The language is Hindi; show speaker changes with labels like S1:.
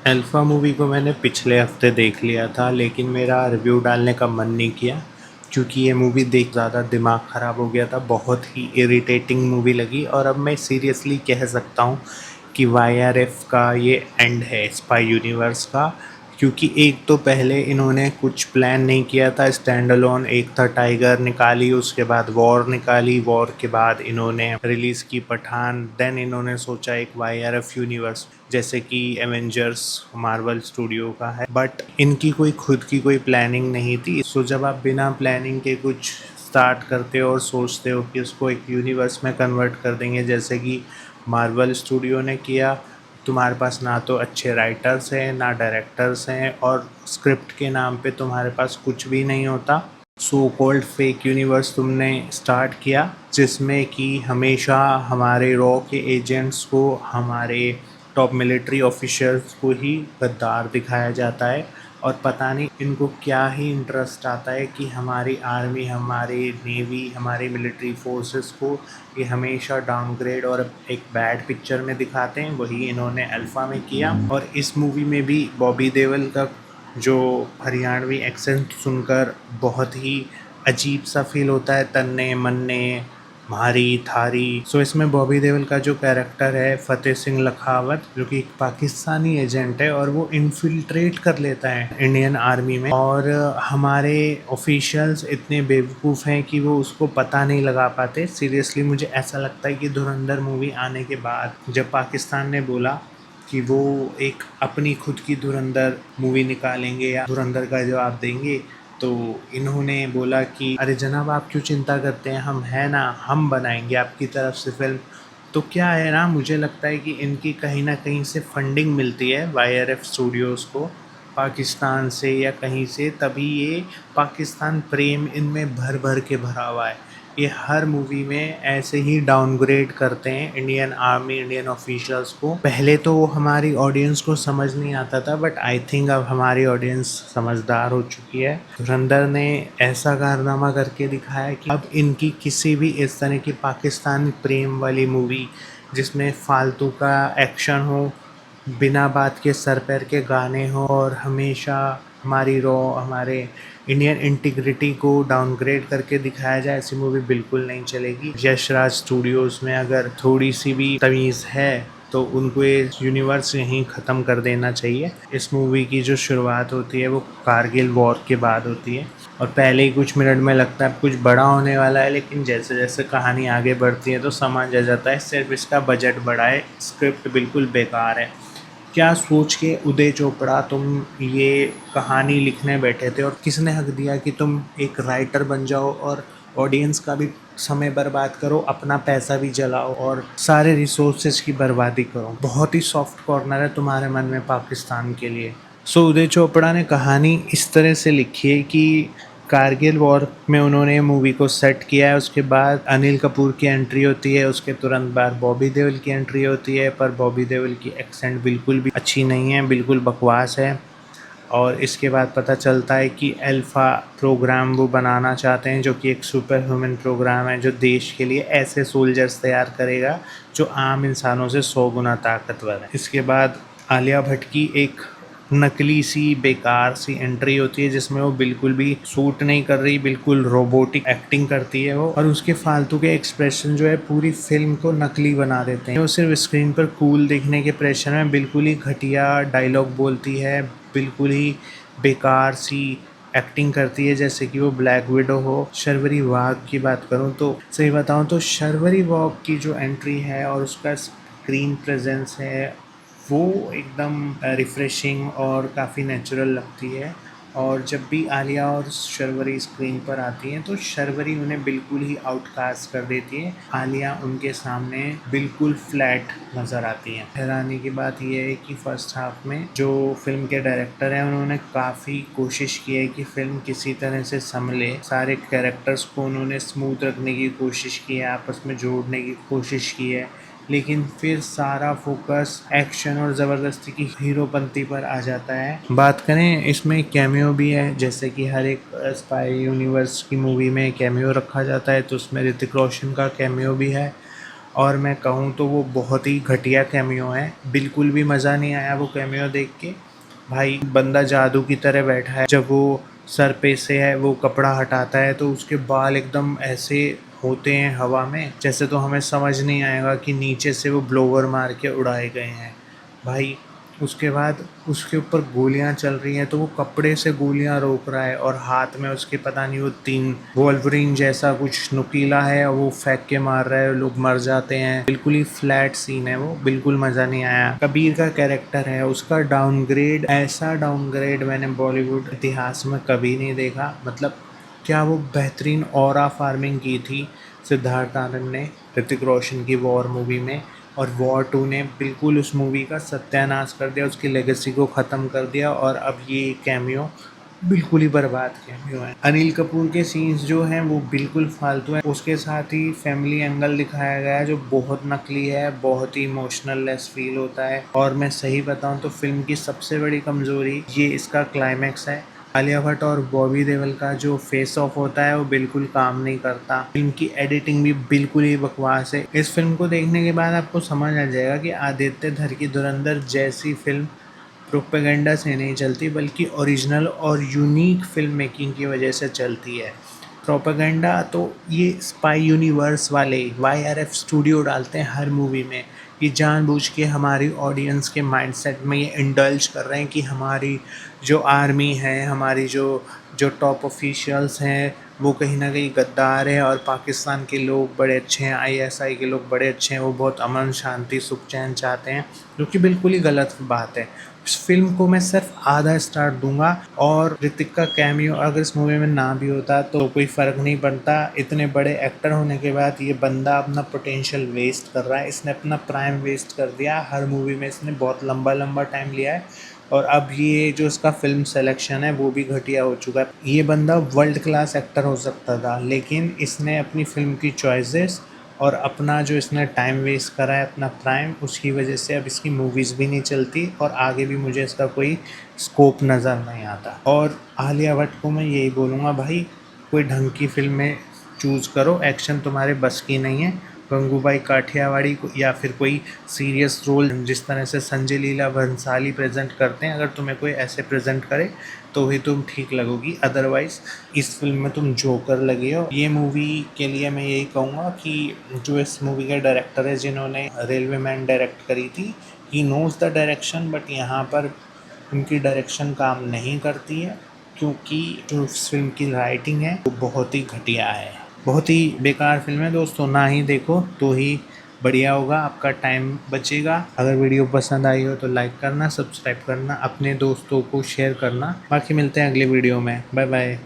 S1: अल्फ़ा मूवी को मैंने पिछले हफ्ते देख लिया था, लेकिन मेरा रिव्यू डालने का मन नहीं किया क्योंकि ये मूवी देख ज़्यादा दिमाग ख़राब हो गया था। बहुत ही इरिटेटिंग मूवी लगी और अब मैं सीरियसली कह सकता हूँ कि वाईआरएफ का ये एंड है स्पाई यूनिवर्स का। क्योंकि एक तो पहले इन्होंने कुछ प्लान नहीं किया था स्टैंड अलोन। एक था टाइगर निकाली, उसके बाद वॉर निकाली, वॉर के बाद इन्होंने रिलीज़ की पठान। देन इन्होंने सोचा एक वाईआरएफ यूनिवर्स जैसे कि एवेंजर्स मार्वल स्टूडियो का है, बट इनकी कोई खुद की कोई प्लानिंग नहीं थी। सो जब आप बिना प्लानिंग के कुछ स्टार्ट करते हो और सोचते हो कि उसको एक यूनिवर्स में कन्वर्ट कर देंगे जैसे कि मार्वल स्टूडियो ने किया, तुम्हारे पास ना तो अच्छे राइटर्स हैं ना डायरेक्टर्स हैं और स्क्रिप्ट के नाम पे तुम्हारे पास कुछ भी नहीं होता। सो कॉल्ड फेक यूनिवर्स तुमने स्टार्ट किया जिसमें कि हमेशा हमारे रॉ के एजेंट्स को, हमारे टॉप मिलिट्री ऑफिसर्स को ही गद्दार दिखाया जाता है। और पता नहीं इनको क्या ही इंटरेस्ट आता है कि हमारी आर्मी, हमारी नेवी, हमारी मिलिट्री फोर्सेस को ये हमेशा डाउनग्रेड और एक बैड पिक्चर में दिखाते हैं। वही इन्होंने अल्फ़ा में किया। और इस मूवी में भी बॉबी देओल का जो हरियाणवी एक्सेंट सुनकर बहुत ही अजीब सा फील होता है, तन्ने मन्ने म्हारी थारी। सो इसमें बॉबी देओल का जो कैरेक्टर है फ़तेह सिंह लखावत, जो कि एक पाकिस्तानी एजेंट है और वो इन्फिल्ट्रेट कर लेता है इंडियन आर्मी में। और हमारे ऑफिशियल्स इतने बेवकूफ़ हैं कि वो उसको पता नहीं लगा पाते। सीरियसली मुझे ऐसा लगता है कि धुरंधर मूवी आने के बाद जब पाकिस्तान ने बोला कि वो एक अपनी खुद की धुरंधर मूवी निकालेंगे या धुरंधर का जवाब देंगे, तो इन्होंने बोला कि अरे जनाब आप क्यों चिंता करते हैं, हम हैं ना, हम बनाएंगे आपकी तरफ से फिल्म। तो क्या है ना, मुझे लगता है कि इनकी कहीं ना कहीं से फंडिंग मिलती है वाईआरएफ स्टूडियोज़ को पाकिस्तान से या कहीं से, तभी ये पाकिस्तान प्रेम इनमें भर भर के भरा हुआ है। ये हर मूवी में ऐसे ही डाउनग्रेड करते हैं इंडियन आर्मी, इंडियन ऑफिशियल्स को। पहले तो वो हमारी ऑडियंस को समझ नहीं आता था, बट आई थिंक अब हमारी ऑडियंस समझदार हो चुकी है। धुरंधर ने ऐसा कारनामा करके दिखाया कि अब इनकी किसी भी इस तरह की पाकिस्तानी प्रेम वाली मूवी जिसमें फालतू का एक्शन हो, बिना बात के सर पैर के गाने हो और हमेशा हमारी रॉ, हमारे इंडियन इंटीग्रिटी को डाउनग्रेड करके दिखाया जाए, ऐसी मूवी बिल्कुल नहीं चलेगी। यश राज स्टूडियोज़ में अगर थोड़ी सी भी तमीज़ है तो उनको ये यूनिवर्स यहीं ख़त्म कर देना चाहिए। इस मूवी की जो शुरुआत होती है वो कारगिल वॉर के बाद होती है और पहले ही कुछ मिनट में लगता है कुछ बड़ा होने वाला है, लेकिन जैसे जैसे कहानी आगे बढ़ती है तो समझ आ जाता है सिर्फ इसका बजट बड़ा है, स्क्रिप्ट बिल्कुल बेकार है। क्या सोच के उदय चोपड़ा तुम ये कहानी लिखने बैठे थे और किसने हक दिया कि तुम एक राइटर बन जाओ और ऑडियंस का भी समय बर्बाद करो, अपना पैसा भी जलाओ और सारे रिसोर्सेज की बर्बादी करो। बहुत ही सॉफ्ट कॉर्नर है तुम्हारे मन में पाकिस्तान के लिए। सो उदय चोपड़ा ने कहानी इस तरह से लिखी है कि कारगिल वॉर में उन्होंने मूवी को सेट किया है, उसके बाद अनिल कपूर की एंट्री होती है, उसके तुरंत बाद बॉबी देओल की एंट्री होती है, पर बॉबी देओल की एक्सेंट बिल्कुल भी अच्छी नहीं है, बिल्कुल बकवास है। और इसके बाद पता चलता है कि अल्फ़ा प्रोग्राम वो बनाना चाहते हैं जो कि एक सुपर ह्यूमन प्रोग्राम है जो देश के लिए ऐसे सोल्जर्स तैयार करेगा जो आम इंसानों से 100 गुना ताकतवर है। इसके बाद आलिया भट्ट की एक नकली सी बेकार सी एंट्री होती है जिसमें वो बिल्कुल भी सूट नहीं कर रही, बिल्कुल रोबोटिक एक्टिंग करती है वो, और उसके फालतू के एक्सप्रेशन जो है पूरी फिल्म को नकली बना देते हैं। वो सिर्फ स्क्रीन पर कूल दिखने के प्रेशर में बिल्कुल ही घटिया डायलॉग बोलती है, बिल्कुल ही बेकार सी एक्टिंग करती है जैसे कि वो ब्लैक विडो हो। शर्वरी वाघ की बात करूँ तो सही बताऊँ तो शर्वरी वाघ की जो एंट्री है और उसका स्क्रीन प्रेजेंस है वो एकदम रिफ़्रेशिंग और काफ़ी नेचुरल लगती है। और जब भी आलिया और शर्वरी स्क्रीन पर आती हैं तो शर्वरी उन्हें बिल्कुल ही आउटकास्ट कर देती है, आलिया उनके सामने बिल्कुल फ्लैट नज़र आती हैं। हैरानी की बात यह है कि फ़र्स्ट हाफ में जो फिल्म के डायरेक्टर हैं उन्होंने काफ़ी कोशिश की है कि फ़िल्म किसी तरह से संभले, सारे कैरेक्टर्स को उन्होंने स्मूथ रखने की कोशिश की है, आपस में जोड़ने की कोशिश की है, लेकिन फिर सारा फोकस एक्शन और ज़बरदस्ती की हीरोपंती पर आ जाता है। बात करें इसमें कैमियो भी है, जैसे कि हर एक स्पाई यूनिवर्स की मूवी में कैमियो रखा जाता है, तो उसमें ऋतिक रोशन का कैमियो भी है। और मैं कहूँ तो वो बहुत ही घटिया कैमियो है, बिल्कुल भी मज़ा नहीं आया वो कैमियो देख के। भाई बंदा जादू की तरह बैठा है, जब वो सर पे से है वो कपड़ा हटाता है तो उसके बाल एकदम ऐसे होते हैं हवा में, जैसे तो हमें समझ नहीं आएगा कि नीचे से वो ब्लोवर मार के उड़ाए गए हैं। भाई उसके बाद उसके ऊपर गोलियां चल रही हैं तो वो कपड़े से गोलियां रोक रहा है और हाथ में उसके पता नहीं वो 3 वोल्वरिन जैसा कुछ नुकीला है, वो फेंक के मार रहा है, लोग मर जाते हैं। बिल्कुल ही फ्लैट सीन है वो, बिल्कुल मज़ा नहीं आया। कबीर का कैरेक्टर है, उसका डाउनग्रेड, ऐसा डाउनग्रेड मैंने बॉलीवुड इतिहास में कभी नहीं देखा। मतलब क्या वो बेहतरीन ऑरा फार्मिंग की थी सिद्धार्थ आनंद ने ऋतिक रोशन की वॉर मूवी में, और वॉर 2 ने बिल्कुल उस मूवी का सत्यानाश कर दिया, उसकी लेगेसी को ख़त्म कर दिया। और अब ये कैमियो बिल्कुल ही बर्बाद कैमियो है। अनिल कपूर के सीन्स जो हैं वो बिल्कुल फालतू हैं। उसके साथ ही फैमिली एंगल दिखाया गया है जो बहुत नकली है, बहुत ही इमोशनल लेस फील होता है। और मैं सही बताऊं तो फिल्म की सबसे बड़ी कमज़ोरी ये इसका क्लाइमैक्स है। आलिया भट्ट और बॉबी देओल का जो फेस ऑफ होता है वो बिल्कुल काम नहीं करता। फिल्म की एडिटिंग भी बिल्कुल ही बकवास है। इस फिल्म को देखने के बाद आपको समझ आ जाएगा कि आदित्य धर की धुरंधर जैसी फिल्म प्रोपेगेंडा से नहीं चलती, बल्कि ओरिजिनल और यूनिक फिल्म मेकिंग की वजह से चलती है। प्रोपेगेंडा तो ये स्पाई यूनिवर्स वाले YRF स्टूडियो डालते हैं हर मूवी में। ये जानबूझ के हमारी ऑडियंस के माइंडसेट में ये इंडल्ज कर रहे हैं कि हमारी जो आर्मी है, हमारी जो जो टॉप ऑफिशियल्स हैं वो कहीं ना कहीं गद्दार है, और पाकिस्तान के लोग बड़े अच्छे हैं, ISI के लोग बड़े अच्छे हैं, वो बहुत अमन शांति सुख चैन चाहते हैं, जो कि बिल्कुल ही गलत बात है। इस फिल्म को मैं सिर्फ आधा स्टार दूंगा। और ऋतिक का कैमियो अगर इस मूवी में ना भी होता तो कोई फ़र्क नहीं पड़ता। इतने बड़े एक्टर होने के बाद ये बंदा अपना पोटेंशियल वेस्ट कर रहा है, इसने अपना प्राइम वेस्ट कर दिया। हर मूवी में इसने बहुत लंबा लंबा टाइम लिया है, और अब ये जो इसका फिल्म सिलेक्शन है वो भी घटिया हो चुका है। ये बंदा वर्ल्ड क्लास एक्टर हो सकता था, लेकिन इसने अपनी फिल्म की चॉइसेस और अपना जो इसने टाइम वेस्ट करा है अपना प्राइम, उसकी वजह से अब इसकी मूवीज़ भी नहीं चलती और आगे भी मुझे इसका कोई स्कोप नज़र नहीं आता। और आलिया भट्ट को मैं यही बोलूँगा, भाई कोई ढंग की फिल्म में चूज़ करो, एक्शन तुम्हारे बस की नहीं है। गंगूबाई काठियावाड़ी को या फिर कोई सीरियस रोल जिस तरह से संजय लीला भंसाली प्रेजेंट करते हैं, अगर तुम्हें कोई ऐसे प्रेजेंट करे तो ही तुम ठीक लगोगी, अदरवाइज़ इस फिल्म में तुम जोकर लगे हो। ये मूवी के लिए मैं यही कहूँगा कि जो इस मूवी के डायरेक्टर है जिन्होंने रेलवे मैन डायरेक्ट करी थी, he knows the direction, but यहाँ पर उनकी डायरेक्शन काम नहीं करती है, क्योंकि जो इस फिल्म की राइटिंग है वो बहुत ही घटिया है। बहुत ही बेकार फिल्म है दोस्तों, ना ही देखो तो ही बढ़िया होगा, आपका टाइम बचेगा। अगर वीडियो पसंद आई हो तो लाइक करना, सब्सक्राइब करना, अपने दोस्तों को शेयर करना। बाकी मिलते हैं अगले वीडियो में, बाय बाय।